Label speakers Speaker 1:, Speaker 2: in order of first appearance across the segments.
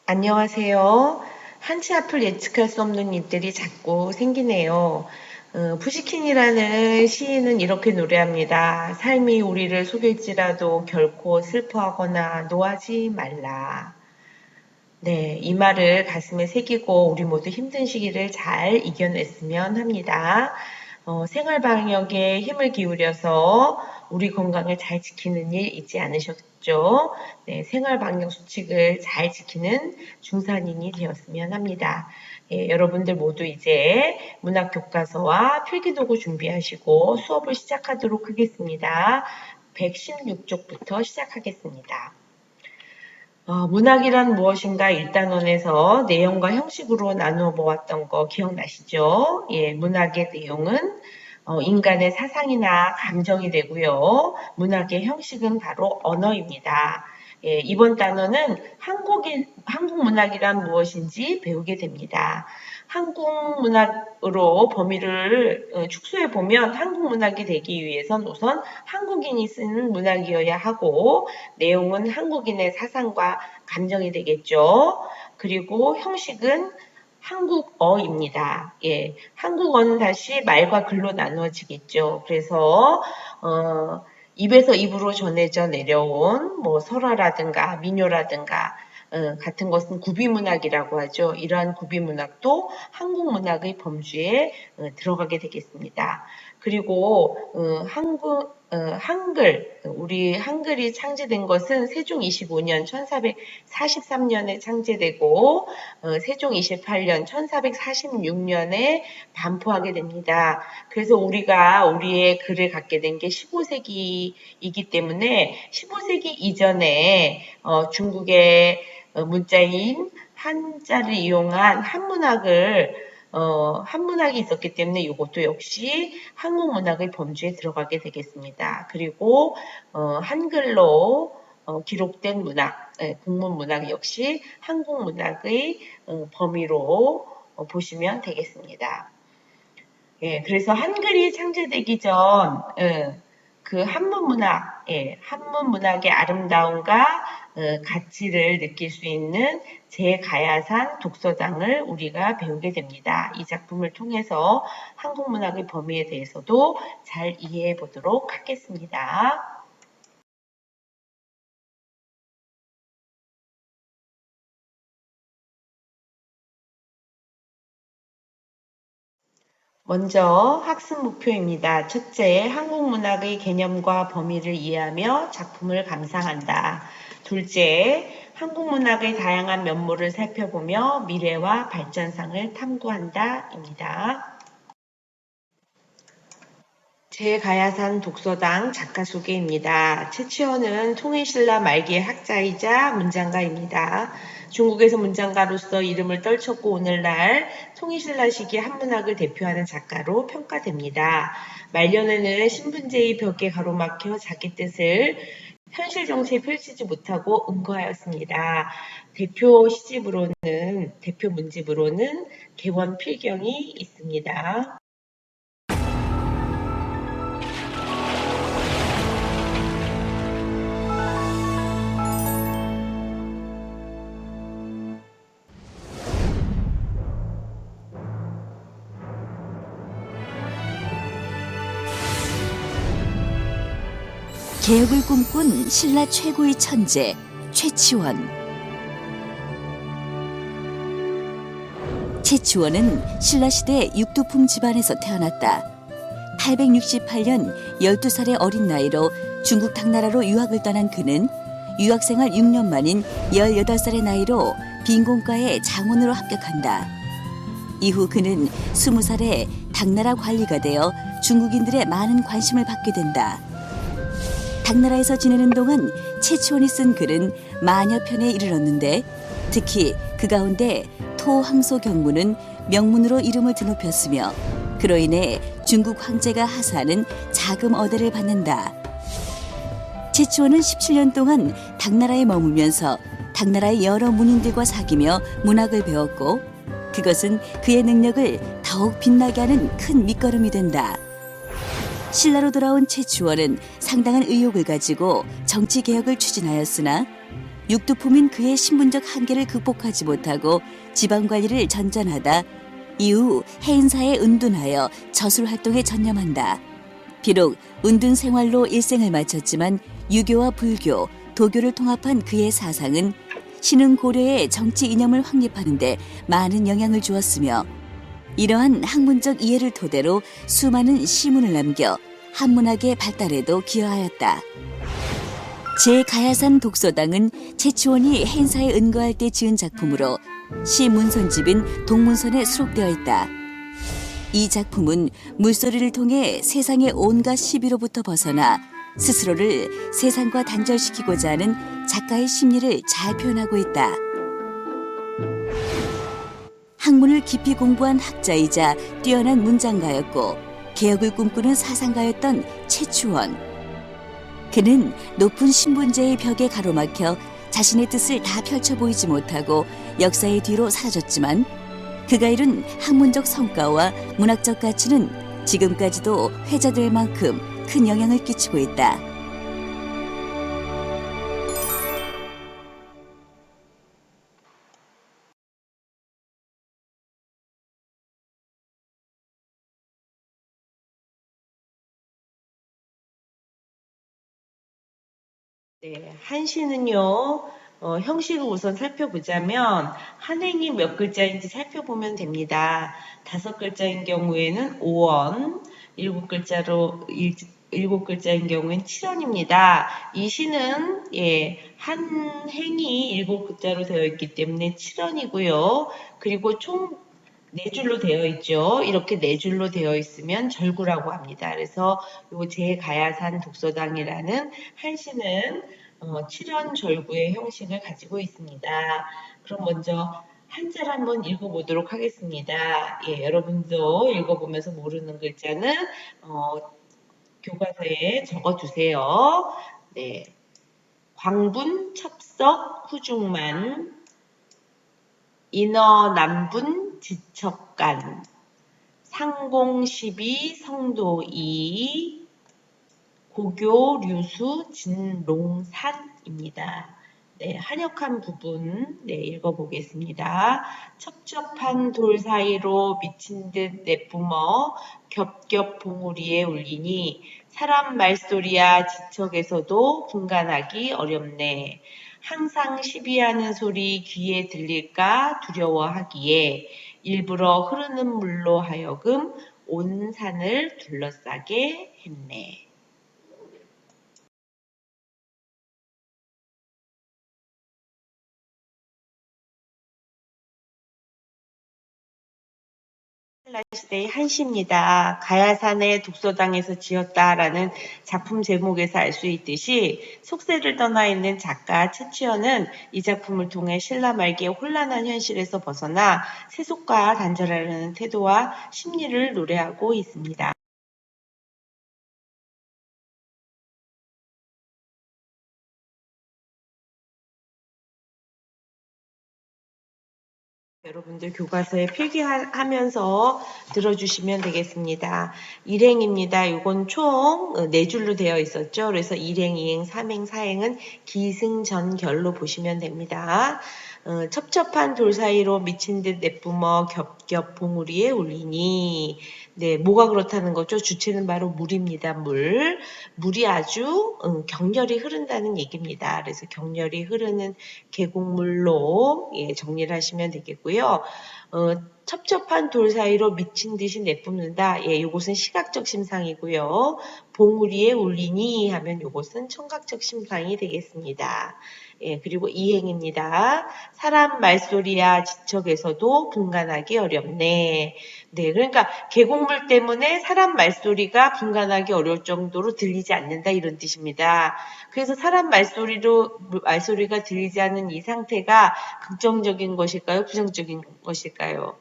Speaker 1: 안녕하세요. 한치 앞을 예측할 수 없는 일들이 자꾸 생기네요. 푸시킨이라는 시인은 이렇게 노래합니다. 삶이 우리를 속일지라도 결코 슬퍼하거나 노하지 말라. 네, 이 말을 가슴에 새기고 우리 모두 힘든 시기를 잘 이겨냈으면 합니다. 생활 방역에 힘을 기울여서 우리 건강을 잘 지키는 일 잊지 않으셨죠? 네, 생활 방역 수칙을 잘 지키는 중산인이 되었으면 합니다. 예, 여러분들 모두 이제 문학 교과서와 필기도구 준비하시고 수업을 시작하도록 하겠습니다. 116쪽부터 시작하겠습니다. 문학이란 무엇인가 1단원에서 내용과 형식으로 나누어 보았던 거 기억나시죠? 예, 문학의 내용은 인간의 사상이나 감정이 되고요. 문학의 형식은 바로 언어입니다. 예, 이번 단어는 한국 문학이란 무엇인지 배우게 됩니다. 한국 문학으로 범위를 축소해 보면 한국 문학이 되기 위해선 우선 한국인이 쓰는 문학이어야 하고 내용은 한국인의 사상과 감정이 되겠죠. 그리고 형식은 한국어입니다. 예, 한국어는 다시 말과 글로 나누어지겠죠. 그래서 입에서 입으로 전해져 내려온 뭐 설화라든가 민요라든가 같은 것은 구비문학이라고 하죠. 이러한 구비문학도 한국문학의 범주에 들어가게 되겠습니다. 그리고 한글, 우리 한글이 창제된 것은 세종 25년 1443년에 창제되고 세종 28년 1446년에 반포하게 됩니다. 그래서 우리가 우리의 글을 갖게 된 게 15세기이기 때문에 15세기 이전에 중국의 문자인 한자를 이용한 한문학이 있었기 때문에 이것도 역시 한국 문학의 범주에 들어가게 되겠습니다. 그리고 한글로 기록된 문학, 국문 문학 역시 한국 문학의 범위로 보시면 되겠습니다. 예, 그래서 한글이 창제되기 전 그 한문 문학의 아름다움과 가치를 느낄 수 있는 제가야산 독서장을 우리가 배우게 됩니다. 이 작품을 통해서 한국 문학의 범위에 대해서도 잘 이해해 보도록 하겠습니다. 먼저 학습 목표입니다. 첫째, 한국 문학의 개념과 범위를 이해하며 작품을 감상한다. 둘째, 한국 문학의 다양한 면모를 살펴보며 미래와 발전상을 탐구한다. 입니다. 제가야산 독서당 작가 소개입니다. 최치원은 통일신라 말기의 학자이자 문장가입니다. 중국에서 문장가로서 이름을 떨쳤고 오늘날 통일신라 시기 한문학을 대표하는 작가로 평가됩니다. 말년에는 신분제의 벽에 가로막혀 자기 뜻을 현실 정치에 펼치지 못하고 응거하였습니다. 대표 문집으로는 개원 필경이 있습니다.
Speaker 2: 개혁을 꿈꾼 신라 최고의 천재 최치원. 최치원은 신라시대 육두품 집안에서 태어났다. 868년 12살의 어린 나이로 중국 당나라로 유학을 떠난 그는 유학생활 6년 만인 18살의 나이로 빈공과에 장원으로 합격한다. 이후 그는 20살에 당나라 관리가 되어 중국인들의 많은 관심을 받게 된다. 당나라에서 지내는 동안 최치원이 쓴 글은 만여 편에 이르렀는데 특히 그 가운데 토항소 경문은 명문으로 이름을 드높였으며 그로 인해 중국 황제가 하사하는 자금 어대를 받는다. 최치원은 17년 동안 당나라에 머물면서 당나라의 여러 문인들과 사귀며 문학을 배웠고 그것은 그의 능력을 더욱 빛나게 하는 큰 밑거름이 된다. 신라로 돌아온 최치원은 상당한 의욕을 가지고 정치개혁을 추진하였으나 육두품인 그의 신분적 한계를 극복하지 못하고 지방관리를 전전하다 이후 해인사에 은둔하여 저술 활동에 전념한다. 비록 은둔 생활로 일생을 마쳤지만 유교와 불교, 도교를 통합한 그의 사상은 신흥 고려의 정치 이념을 확립하는 데 많은 영향을 주었으며 이러한 학문적 이해를 토대로 수많은 시문을 남겨 한문학의 발달에도 기여하였다. 제가야산 독서당은 최치원이 해인사에 은거할 때 지은 작품으로 시 문선집인 동문선에 수록되어 있다. 이 작품은 물소리를 통해 세상의 온갖 시비로부터 벗어나 스스로를 세상과 단절시키고자 하는 작가의 심리를 잘 표현하고 있다. 학문을 깊이 공부한 학자이자 뛰어난 문장가였고 개혁을 꿈꾸는 사상가였던 최치원. 그는 높은 신분제의 벽에 가로막혀 자신의 뜻을 다 펼쳐 보이지 못하고 역사의 뒤로 사라졌지만 그가 이룬 학문적 성과와 문학적 가치는 지금까지도 회자될 만큼 큰 영향을 끼치고 있다.
Speaker 1: 네, 한시는요, 형식을 우선 살펴보자면, 한행이 몇 글자인지 살펴보면 됩니다. 5글자인 경우에는 5원, 7글자인 경우엔 7원입니다. 이 시는, 한행이 7글자로 되어 있기 때문에 7원이고요. 그리고 총 4줄로 되어 있죠. 이렇게 4줄로 되어 있으면 절구라고 합니다. 그래서 요 제가야산 독서당이라는 한시는 7연 절구의 형식을 가지고 있습니다. 그럼 먼저 한자를 한번 읽어보도록 하겠습니다. 여러분도 읽어보면서 모르는 글자는 교과서에 적어주세요. 네, 광분, 첩석, 후중만, 인어, 남분, 지척간, 상공시비, 성도이, 고교, 류수, 진롱산입니다. 네, 한역한 부분 읽어보겠습니다. 첩첩한 돌 사이로 미친 듯 내뿜어 겹겹 봉우리에 울리니 사람 말소리야 지척에서도 분간하기 어렵네. 항상 시비하는 소리 귀에 들릴까 두려워하기에 일부러 흐르는 물로 하여금 온 산을 둘러싸게 했네. 신라시대의 한시입니다. 가야산의 독서당에서 지었다라는 작품 제목에서 알 수 있듯이 속세를 떠나 있는 작가 최치원은 이 작품을 통해 신라 말기의 혼란한 현실에서 벗어나 세속과 단절하려는 태도와 심리를 노래하고 있습니다. 여러분들 교과서에 필기하면서 들어주시면 되겠습니다. 일행입니다. 이건 총 4줄로 되어 있었죠. 그래서 일행, 이행, 삼행, 사행은 기승전결로 보시면 됩니다. 첩첩한 돌 사이로 미친 듯 내뿜어 겹겹 봉우리에 울리니 네, 뭐가 그렇다는 거죠? 주체는 바로 물입니다. 물이 아주 격렬히 흐른다는 얘기입니다. 그래서 격렬히 흐르는 계곡물로 정리를 하시면 되겠고요. 첩첩한 돌 사이로 미친 듯이 내뿜는다. 이것은 시각적 심상이고요. 봉우리에 울리니 하면 이것은 청각적 심상이 되겠습니다. 그리고 이행입니다. 사람 말소리야 지척에서도 분간하기 어렵네. 네, 그러니까 계곡물 때문에 사람 말소리가 분간하기 어려울 정도로 들리지 않는다 이런 뜻입니다. 그래서 사람 말소리가 들리지 않는 이 상태가 긍정적인 것일까요? 부정적인 것일까요?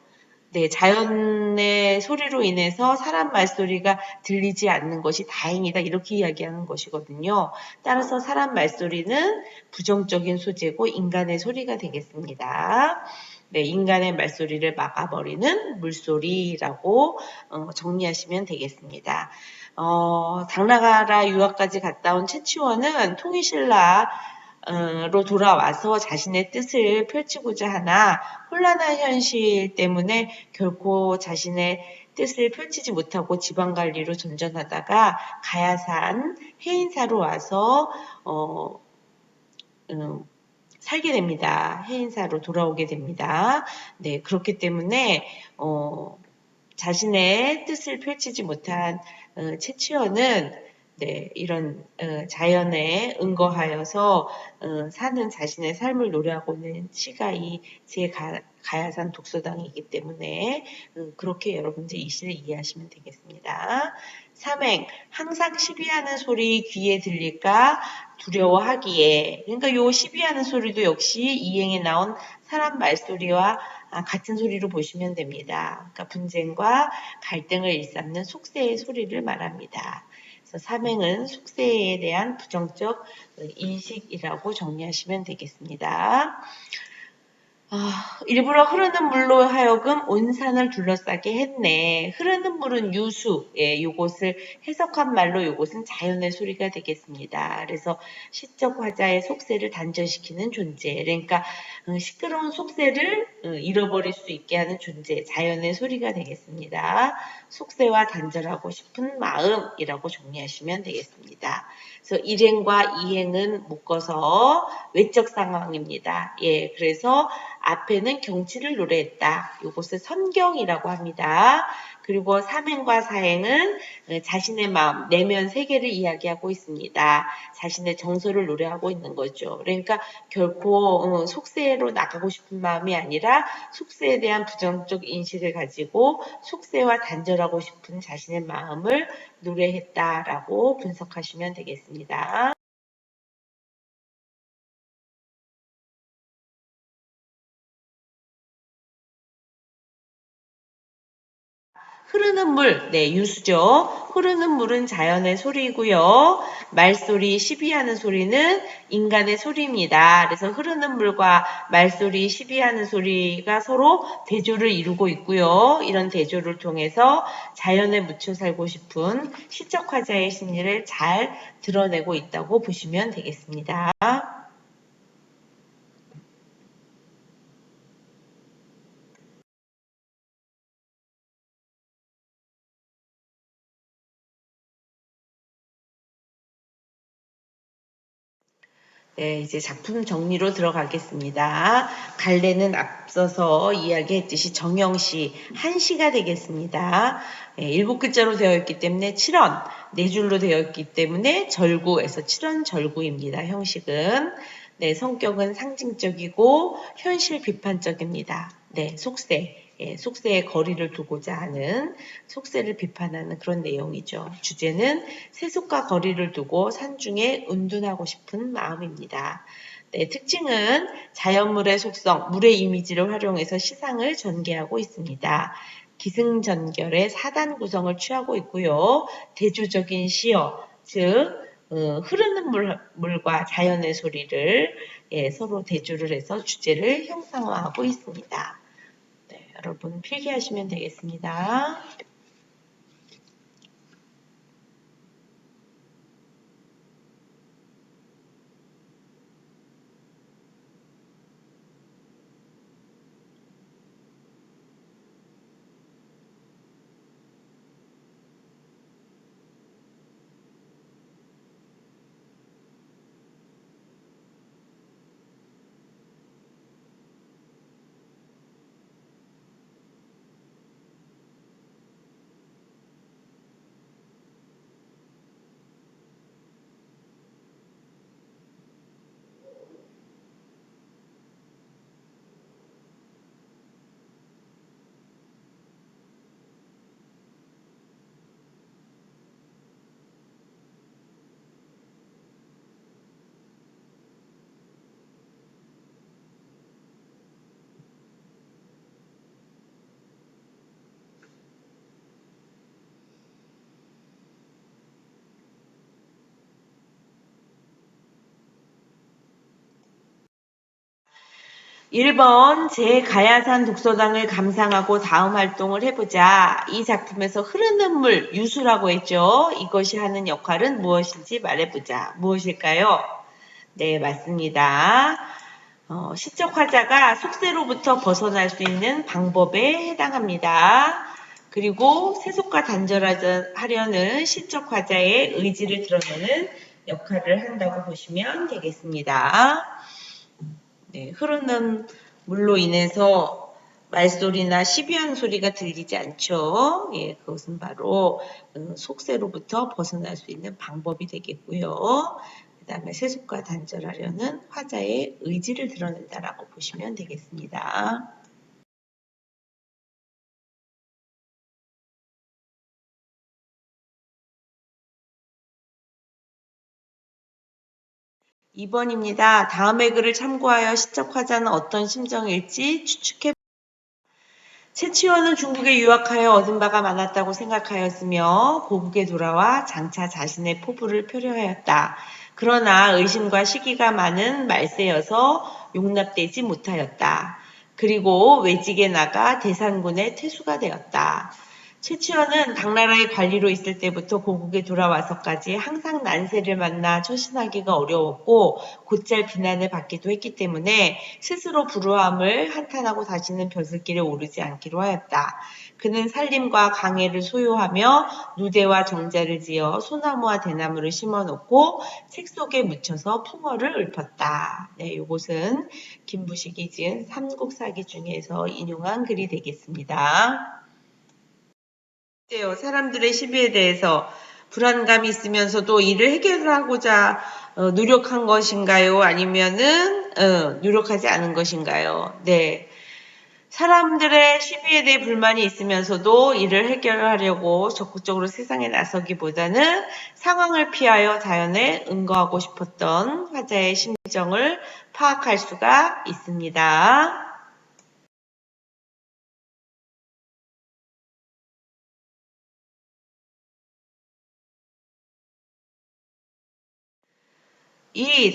Speaker 1: 네, 자연의 소리로 인해서 사람 말소리가 들리지 않는 것이 다행이다 이렇게 이야기하는 것이거든요. 따라서 사람 말소리는 부정적인 소재고 인간의 소리가 되겠습니다. 네, 인간의 말소리를 막아버리는 물소리라고 정리하시면 되겠습니다. 당나라 유학까지 갔다 온 최치원은 통일신라 로 돌아와서 자신의 뜻을 펼치고자 하나 혼란한 현실 때문에 결코 자신의 뜻을 펼치지 못하고 지방관리로 전전하다가 가야산 해인사로 와서 살게 됩니다. 해인사로 돌아오게 됩니다. 네, 그렇기 때문에 자신의 뜻을 펼치지 못한 채치원은 네, 이런 자연에 응거하여서 사는 자신의 삶을 노래하고 있는 시가 이 가야산 독서당이기 때문에 그렇게 여러분들 이 시를 이해하시면 되겠습니다. 삼행, 항상 시비하는 소리 귀에 들릴까 두려워하기에. 그러니까 요 시비하는 소리도 역시 이행에 나온 사람 말소리와 같은 소리로 보시면 됩니다. 그러니까 분쟁과 갈등을 일삼는 속세의 소리를 말합니다. 그래서 삼행은 속세에 대한 부정적 인식이라고 정리하시면 되겠습니다. 일부러 흐르는 물로 하여금 온 산을 둘러싸게 했네. 흐르는 물은 유수. 예, 요것을 해석한 말로 요것은 자연의 소리가 되겠습니다. 그래서 시적 화자의 속세를 단절시키는 존재. 그러니까 시끄러운 속세를 잃어버릴 수 있게 하는 존재. 자연의 소리가 되겠습니다. 속세와 단절하고 싶은 마음이라고 정리하시면 되겠습니다. 그래서 일행과 이행은 묶어서 외적 상황입니다. 예, 그래서 앞에는 경치를 노래했다. 이것을 선경이라고 합니다. 그리고 삼행과 사행은 자신의 마음, 내면 세계를 이야기하고 있습니다. 자신의 정서를 노래하고 있는 거죠. 그러니까 결코 속세로 나가고 싶은 마음이 아니라 속세에 대한 부정적 인식을 가지고 속세와 단절하고 싶은 자신의 마음을 노래했다라고 분석하시면 되겠습니다. 흐르는 물, 네, 유수죠. 흐르는 물은 자연의 소리이고요. 말소리, 시비하는 소리는 인간의 소리입니다. 그래서 흐르는 물과 말소리, 시비하는 소리가 서로 대조를 이루고 있고요. 이런 대조를 통해서 자연에 묻혀 살고 싶은 시적 화자의 심리를 잘 드러내고 있다고 보시면 되겠습니다. 네, 이제 작품 정리로 들어가겠습니다. 갈래는 앞서서 이야기했듯이 정형시, 한시가 되겠습니다. 네, 7글자로 되어 있기 때문에 7원, 4줄로 되어 있기 때문에 절구에서 7원 절구입니다. 형식은. 네, 성격은 상징적이고 현실 비판적입니다. 네, 속세. 예, 속세에 거리를 두고자 하는 속세를 비판하는 그런 내용이죠. 주제는 세속과 거리를 두고 산중에 운둔하고 싶은 마음입니다. 네, 특징은 자연물의 속성, 물의 이미지를 활용해서 시상을 전개하고 있습니다. 기승전결의 사단 구성을 취하고 있고요. 대조적인 시어, 즉 흐르는 물과 자연의 소리를 서로 대조를 해서 주제를 형상화하고 있습니다. 네, 여러분 필기하시면 되겠습니다. (1번) 제 가야산 독서당을 감상하고 다음 활동을 해보자. 이 작품에서 흐르는 물, 유수라고 했죠. 이것이 하는 역할은 무엇인지 말해보자. 무엇일까요? 네, 맞습니다. 시적 화자가 속세로부터 벗어날 수 있는 방법에 해당합니다. 그리고 세속과 단절하려는 시적 화자의 의지를 드러내는 역할을 한다고 보시면 되겠습니다. 네, 흐르는 물로 인해서 말소리나 시비하는 소리가 들리지 않죠. 예, 그것은 바로 속세로부터 벗어날 수 있는 방법이 되겠고요. 그 다음에 세속과 단절하려는 화자의 의지를 드러낸다라고 보시면 되겠습니다. (2번입니다) 다음의 글을 참고하여 시적 화자는 어떤 심정일지 추측해 채치원은 중국에 유학하여 얻은 바가 많았다고 생각하였으며 고국에 돌아와 장차 자신의 포부를 표려하였다. 그러나 의심과 시기가 많은 말세여서 용납되지 못하였다. 그리고 외직에 나가 대산군의 태수가 되었다. 채치원은 당나라의 관리로 있을 때부터 고국에 돌아와서까지 항상 난세를 만나 처신하기가 어려웠고 곧잘 비난을 받기도 했기 때문에 스스로 불우함을 한탄하고 다시는 벼슬길에 오르지 않기로 하였다. 그는 산림과 강해를 소유하며 누대와 정자를 지어 소나무와 대나무를 심어놓고 책 속에 묻혀서 풍어를 읊었다. 네, 이것은 김부식이 지은 삼국사기 중에서 인용한 글이 되겠습니다. 사람들의 시비에 대해서 불안감이 있으면서도 이를 해결하고자 노력한 것인가요? 아니면은 노력하지 않은 것인가요? 네. 사람들의 시비에 대해 불만이 있으면서도 이를 해결하려고 적극적으로 세상에 나서기보다는 상황을 피하여 자연에 응거하고 싶었던 화자의 심정을 파악할 수가 있습니다.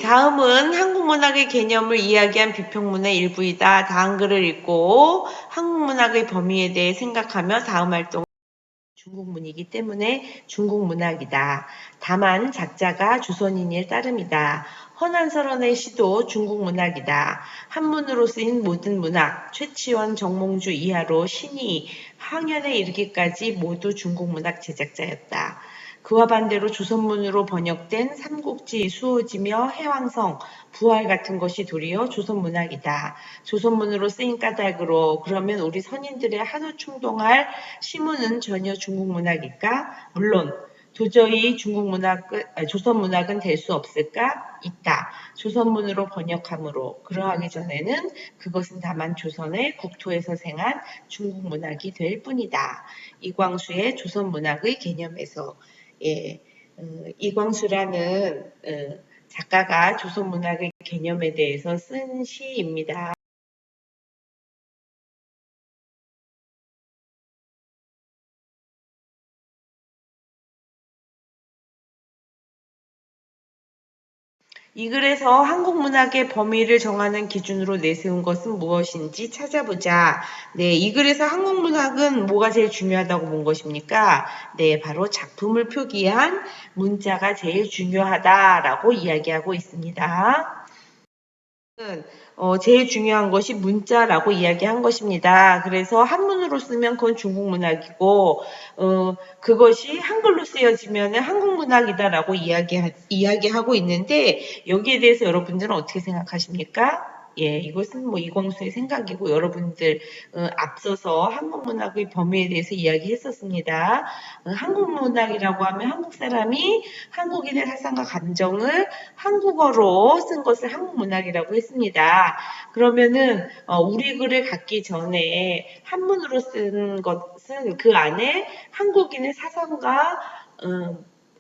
Speaker 1: 다음은 한국문학의 개념을 이야기한 비평문의 일부이다. 다음 글을 읽고 한국문학의 범위에 대해 생각하며 다음 활동을 중국문이기 때문에 중국문학이다. 다만 작자가 조선인일 따름이다. 허난설원의 시도 중국문학이다. 한문으로 쓰인 모든 문학, 최치원, 정몽주 이하로 신이 항연에 이르기까지 모두 중국문학 제작자였다. 그와 반대로 조선문으로 번역된 삼국지, 수호지며 해왕성, 부활 같은 것이 도리어 조선문학이다. 조선문으로 쓰인 까닭으로 그러면 우리 선인들의 한우 충동할 시문은 전혀 중국문학일까? 물론 도저히 조선문학은 될 수 없을까? 있다. 조선문으로 번역함으로 그러하기 전에는 그것은 다만 조선의 국토에서 생한 중국문학이 될 뿐이다. 이광수의 조선문학의 개념에서 예, 이광수라는 작가가 조선문학의 개념에 대해서 쓴 시입니다. 이 글에서 한국문학의 범위를 정하는 기준으로 내세운 것은 무엇인지 찾아보자. 네, 이 글에서 한국문학은 뭐가 제일 중요하다고 본 것입니까? 네, 바로 작품을 표기한 문자가 제일 중요하다라고 이야기하고 있습니다. 제일 중요한 것이 문자라고 이야기한 것입니다. 그래서 한문으로 쓰면 그건 중국 문학이고, 그것이 한글로 쓰여지면 한국 문학이다라고 이야기하고 있는데, 여기에 대해서 여러분들은 어떻게 생각하십니까? 예, 이것은 뭐 이광수의 생각이고 여러분들 앞서서 한국 문학의 범위에 대해서 이야기했었습니다. 한국 문학이라고 하면 한국 사람이 한국인의 사상과 감정을 한국어로 쓴 것을 한국 문학이라고 했습니다. 그러면은 우리 글을 갖기 전에 한문으로 쓴 것은 그 안에 한국인의 사상과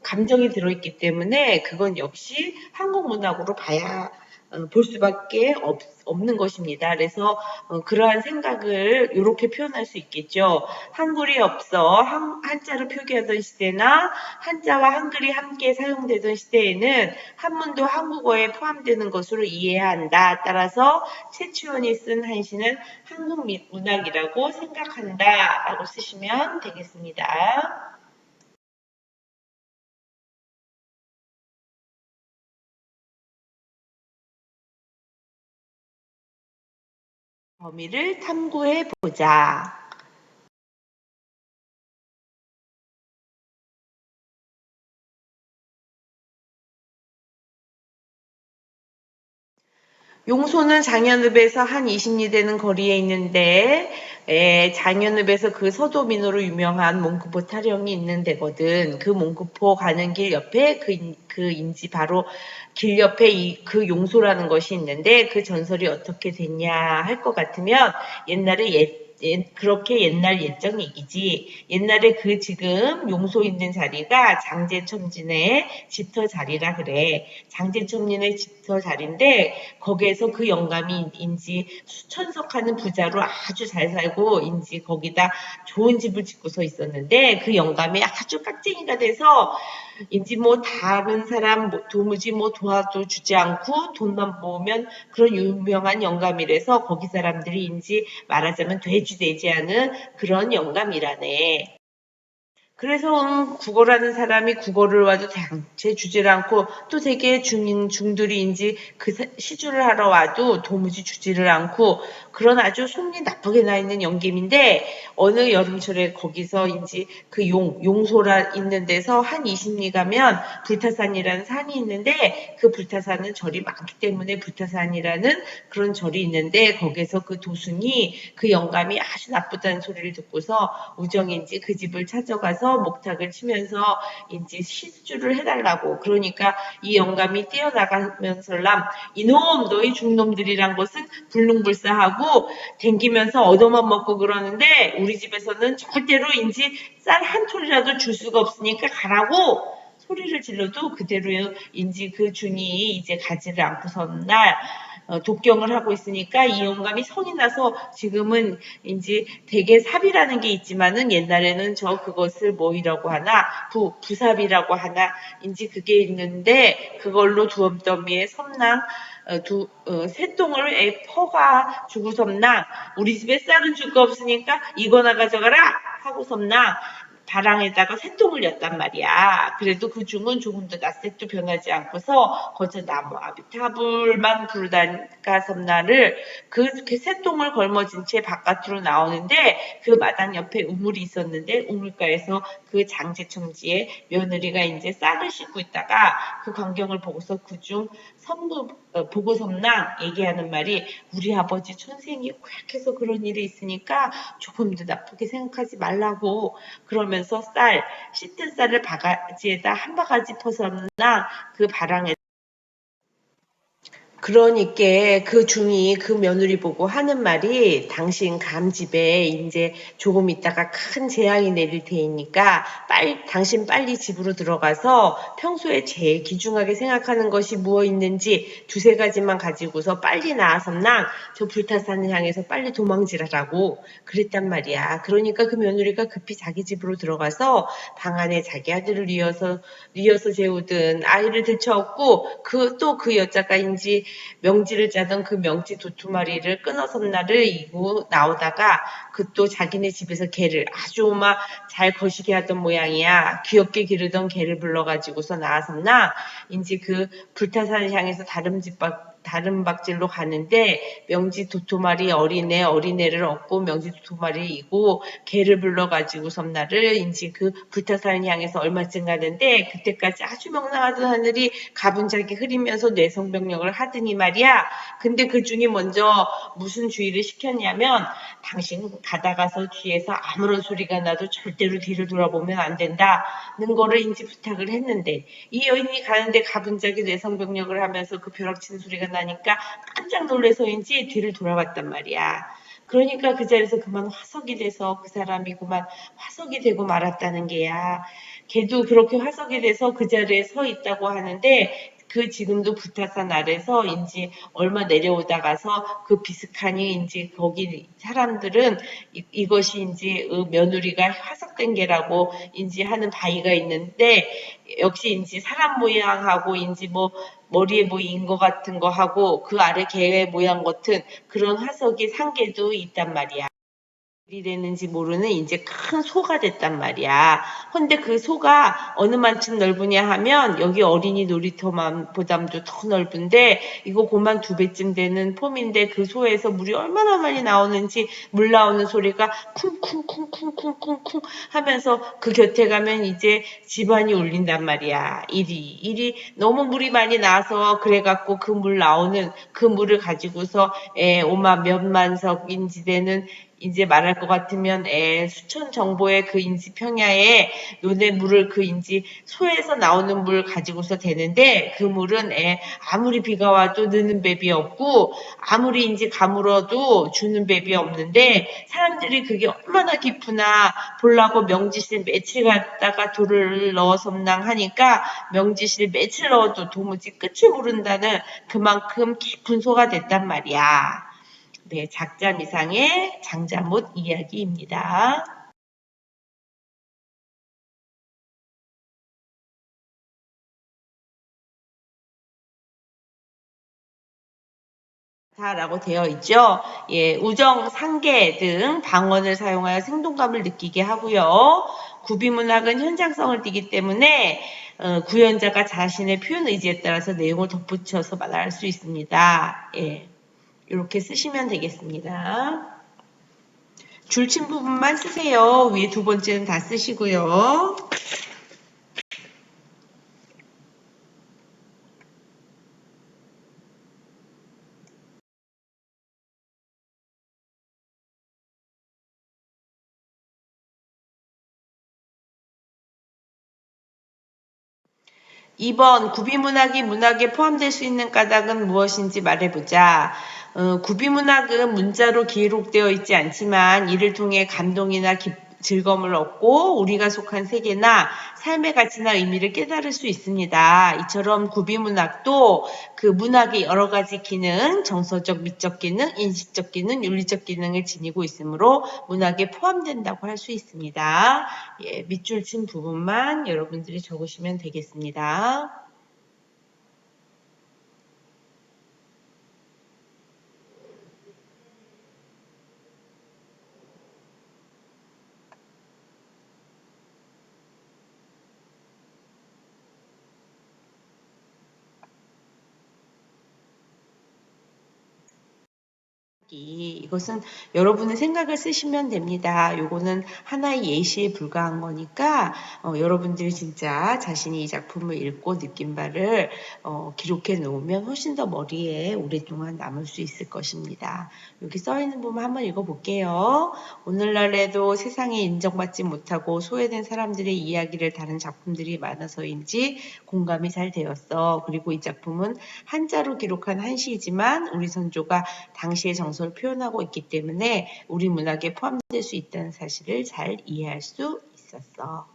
Speaker 1: 감정이 들어있기 때문에 그건 역시 한국 문학으로 볼 수밖에 없는 것입니다. 그래서 그러한 생각을 이렇게 표현할 수 있겠죠. 한글이 없어 한자로 표기하던 시대나 한자와 한글이 함께 사용되던 시대에는 한문도 한국어에 포함되는 것으로 이해해야 한다. 따라서 최치원이 쓴 한시는 한국 문학이라고 생각한다. 라고 쓰시면 되겠습니다. 범위를 탐구해 보자. 용소는 장현읍에서 한 20리 되는 거리에 있는데 장현읍에서 그 서도민으로 유명한 몽크포 타령이 있는 데거든. 그 몽크포 가는 길 옆에 그 인지 바로 길 옆에 그 용소라는 것이 있는데 그 전설이 어떻게 됐냐 할 것 같으면 옛날에 그렇게 옛날 옛적 얘기지. 옛날에 그 지금 용소 있는 자리가 장제첨진의 집터 자리라 그래. 장제첨진의 집터 자리인데 거기에서 그 영감이인지 수천석하는 부자로 아주 잘 살고 인지 거기다 좋은 집을 짓고서 있었는데 그 영감이 아주 깍쟁이가 돼서 인지 뭐 다른 사람 도무지 뭐 도와도 주지 않고 돈만 모으면 그런 유명한 영감이라서 거기 사람들이 인지 말하자면 돼지되지 않은 그런 영감이라네. 그래서 국어라는 사람이 국어를 와도 대체 주지를 않고 또 되게 중들이인지 그 시주를 하러 와도 도무지 주지를 않고 그런 아주 속이 나쁘게 나 있는 영감인데 어느 여름철에 거기서인지 그 용소라 있는 데서 한 20리 가면 불타산이라는 산이 있는데 그 불타산은 절이 많기 때문에 불타산이라는 그런 절이 있는데 거기서 그 도순이 그 영감이 아주 나쁘다는 소리를 듣고서 우정인지 그 집을 찾아가서 목탁을 치면서 인지 시주를 해달라고 그러니까 이 영감이 뛰어나가면서람 이놈 너희 중놈들이란 것은 불능불사하고 댕기면서 얻어만 먹고 그러는데 우리 집에서는 절대로 인지 쌀 한 톨이라도 줄 수가 없으니까 가라고 소리를 질러도 그대로 인지 그 중이 이제 가지를 않고선 날 독경을 하고 있으니까 이 영감이 성이 나서 지금은 인지 대개 삽이라는 게 있지만은 옛날에는 그것을 뭐이라고 하나 부삽이라고 하나 인지 그게 있는데 그걸로 두엄더미에 섬랑 새똥을 퍼가 주고 섬랑 우리 집에 쌀은 줄 거 없으니까 이거나 가져가라 하고 섬랑 바랑에다가 새똥을 였단 말이야. 그래도 그 중은 조금도 낯색도 변하지 않고서 거저 나무 아비타불만 부르다가 섬나를 그 새똥을 걸머진 채 바깥으로 나오는데 그 마당 옆에 우물이 있었는데 우물가에서 그 장제청지에 며느리가 이제 쌀을 씻고 있다가 그 광경을 보고서 그중 보고 섬랑 얘기하는 말이 우리 아버지 천생이 고약해서 그런 일이 있으니까 조금도 나쁘게 생각하지 말라고 그러면서 씻은 쌀을 바가지에다 한 바가지 퍼서나 그 바랑에 그러니까 그 중이 그 며느리 보고 하는 말이 당신 감집에 이제 조금 있다가 큰 재앙이 내릴 테니까 당신 빨리 집으로 들어가서 평소에 제일 귀중하게 생각하는 것이 무엇 있는지 두세 가지만 가지고서 빨리 나와서나 저 불타산을 향해서 빨리 도망질하라고 그랬단 말이야. 그러니까 그 며느리가 급히 자기 집으로 들어가서 방 안에 자기 아들을 뉘어서 재우든 아이를 들쳐업고 또 그 여자가인지 명지를 짜던 그 명지 두 마리를 끊어서 날을 이고 나오다가 그 또 자기네 집에서 개를 아주 잘 거시게 하던 모양이야. 귀엽게 기르던 개를 불러가지고서 나왔었나 인지 그 불타산을 향해서 다른 박질로 가는데 명지 두 마리 어린애를 얻고 명지 두 마리 이고 개를 불러가지고 섬나를 인지 그 불타산을 향해서 얼마쯤 가는데 그때까지 아주 명랑하던 하늘이 가분자기 흐리면서 뇌성병력을 하더니 말이야. 근데 그 중에 먼저 무슨 주의를 시켰냐면 당신 가다가서 뒤에서 아무런 소리가 나도 절대로 뒤를 돌아보면 안 된다는 거를 인지 부탁을 했는데 이 여인이 가는데 가분자기 뇌성병력을 하면서 그 벼락치는 소리가 나니까 깜짝 놀라서인지 뒤를 돌아봤단 말이야. 그러니까 그 자리에서 그만 화석이 돼서 그 사람이 그만 화석이 되고 말았다는 게야. 걔도 그렇게 화석이 돼서 그 자리에 서 있다고 하는데 그 지금도 불타산 아래서 인지 얼마 내려오다가서 그 비스칸이 인지 거기 사람들은 이것이 인지 며느리가 화석된 게라고 인지 하는 바위가 있는데 역시 인지 사람 모양하고 인지 뭐 머리에 뭐 인 거 같은 거 하고 그 아래 개 모양 같은 그런 화석이 상계도 있단 말이야. 되는지 모르는 이제 큰 소가 됐단 말이야. 근데 그 소가 어느 만큼 넓으냐 하면 여기 어린이 놀이터보다도 더 넓은데 이거 고만 2배쯤 되는 폼인데 그 소에서 물이 얼마나 많이 나오는지 물 나오는 소리가 쿵쿵쿵쿵쿵쿵쿵 하면서 그 곁에 가면 이제 집안이 울린단 말이야. 이리 너무 물이 많이 나서 그래갖고 그 물 나오는 그 물을 가지고서 몇만 석인지 되는 이제 말할 것 같으면 수천 정보의 그 인지 평야에 논의 물을 그 인지 소에서 나오는 물 가지고서 되는데 그 물은 아무리 비가 와도 느는 뱀이 없고 아무리 인지 가물어도 주는 뱀이 없는데 사람들이 그게 얼마나 깊으나 보려고 명지실 며칠 갔다가 돌을 넣어섬낭하니까 명지실 며칠 넣어도 도무지 끝을 모른다는 그만큼 깊은 소가 됐단 말이야. 네, 작자미상의 장자못 이야기입니다. 라고 되어 있죠. 예, 우정, 상계 등 방언을 사용하여 생동감을 느끼게 하고요. 구비문학은 현장성을 띠기 때문에 구연자가 자신의 표현 의지에 따라서 내용을 덧붙여서 말할 수 있습니다. 예, 이렇게 쓰시면 되겠습니다. 줄친 부분만 쓰세요. 위에 2번째는 다 쓰시고요. 2번 구비문학이 문학에 포함될 수 있는 까닭은 무엇인지 말해보자. 구비문학은 문자로 기록되어 있지 않지만 이를 통해 감동이나 즐거움을 얻고 우리가 속한 세계나 삶의 가치나 의미를 깨달을 수 있습니다. 이처럼 구비문학도 그 문학의 여러 가지 기능, 정서적, 미적 기능, 인식적 기능, 윤리적 기능을 지니고 있으므로 문학에 포함된다고 할 수 있습니다. 예, 밑줄 친 부분만 여러분들이 적으시면 되겠습니다. 이것은 여러분의 생각을 쓰시면 됩니다. 요거는 하나의 예시에 불과한 거니까 여러분들이 진짜 자신이 이 작품을 읽고 느낀 바를 기록해 놓으면 훨씬 더 머리에 오랫동안 남을 수 있을 것입니다. 여기 써 있는 부분 한번 읽어볼게요. 오늘날에도 세상에 인정받지 못하고 소외된 사람들의 이야기를 다룬 작품들이 많아서인지 공감이 잘 되었어. 그리고 이 작품은 한자로 기록한 한시이지만 우리 선조가 당시의 정서를 표현하고 있기 때문에 우리 문학에 포함될 수 있다는 사실을 잘 이해할 수 있었어.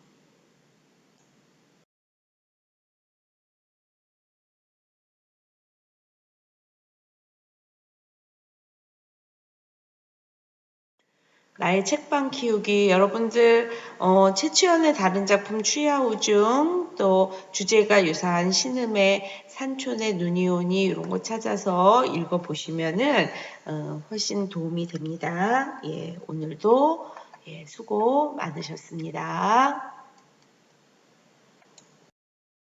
Speaker 1: 나의 책방 키우기 여러분들 최치원의 다른 작품 취하우중 또 주제가 유사한 신음의 산촌의 눈이 오니 이런 거 찾아서 읽어보시면은 훨씬 도움이 됩니다. 예, 오늘도 수고 많으셨습니다.